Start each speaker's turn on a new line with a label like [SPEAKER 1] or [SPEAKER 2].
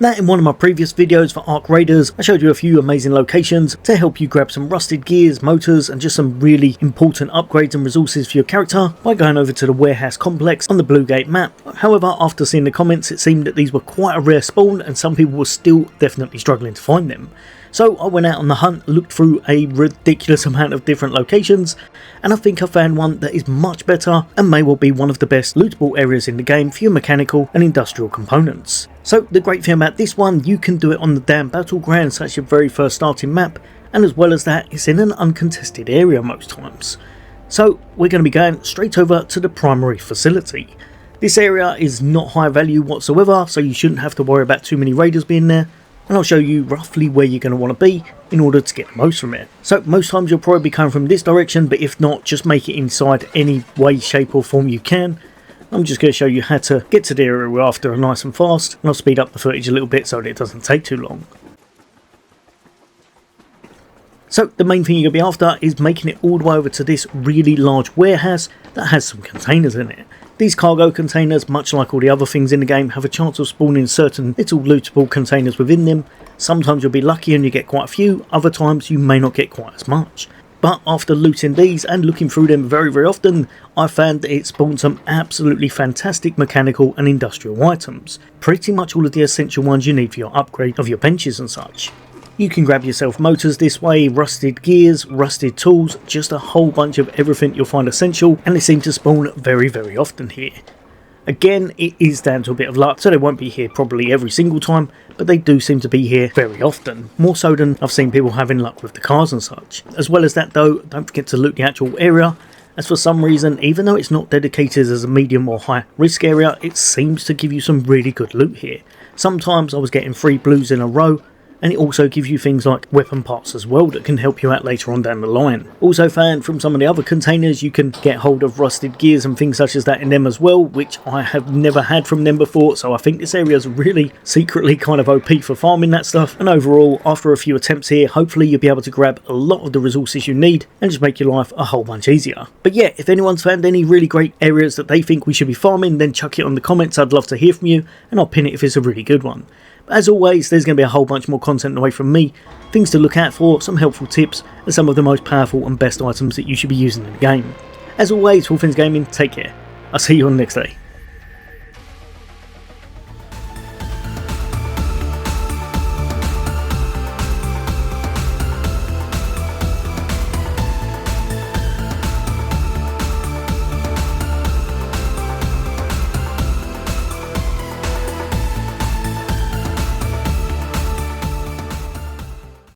[SPEAKER 1] Now, in one of my previous videos for Ark Raiders, I showed you a few amazing locations to help you grab some rusted gears, motors and just some really important upgrades and resources for your character by going over to the warehouse complex on the Blue Gate map. However, after seeing the comments, it seemed that these were quite a rare spawn and some people were still definitely struggling to find them. So I went out on the hunt, looked through a ridiculous amount of different locations, and I think I found one that is much better and may well be one of the best lootable areas in the game for your mechanical and industrial components. So the great thing about this one, you can do it on the damn battleground, so that's your very first starting map, and as well as that, it's in an uncontested area most times. So we're going to be going straight over to the primary facility. This area is not high value whatsoever, so you shouldn't have to worry about too many raiders being there. And I'll show you roughly where you're going to want to be in order to get the most from it. So most times you'll probably be coming from this direction, but if not, just make it inside any way, shape or form you can. I'm just going to show you how to get to the area we're after nice and fast, and I'll speed up the footage a little bit so that it doesn't take too long. So the main thing you're going to be after is making it all the way over to this really large warehouse that has some containers in it. These cargo containers, much like all the other things in the game, have a chance of spawning certain little lootable containers within them. Sometimes you'll be lucky and you get quite a few, other times you may not get quite as much. But after looting these and looking through them very often, I found that it spawned some absolutely fantastic mechanical and industrial items. Pretty much all of the essential ones you need for your upgrade of your benches and such. You can grab yourself motors this way, rusted gears, rusted tools, just a whole bunch of everything you'll find essential, and they seem to spawn very often here. Again, it is down to a bit of luck, so they won't be here probably every single time, but they do seem to be here very often, more so than I've seen people having luck with the cars and such. As well as that though, don't forget to loot the actual area, as for some reason, even though it's not dedicated as a medium or high risk area, it seems to give you some really good loot here. Sometimes I was getting 3 blues in a row, and it also gives you things like weapon parts as well that can help you out later on down the line. Also found from some of the other containers you can get hold of rusted gears and things such as that in them as well, which I have never had from them before, so I think this area is really secretly kind of OP for farming that stuff. And overall, after a few attempts here, hopefully you'll be able to grab a lot of the resources you need and just make your life a whole bunch easier. But yeah, if anyone's found any really great areas that they think we should be farming, then chuck it on the comments. I'd love to hear from you, and I'll pin it if it's a really good one. But as always, there's going to be a whole bunch more content away from me, things to look out for, some helpful tips, and some of the most powerful and best items that you should be using in the game. As always, for all things gaming, take care. I'll see you on the next day.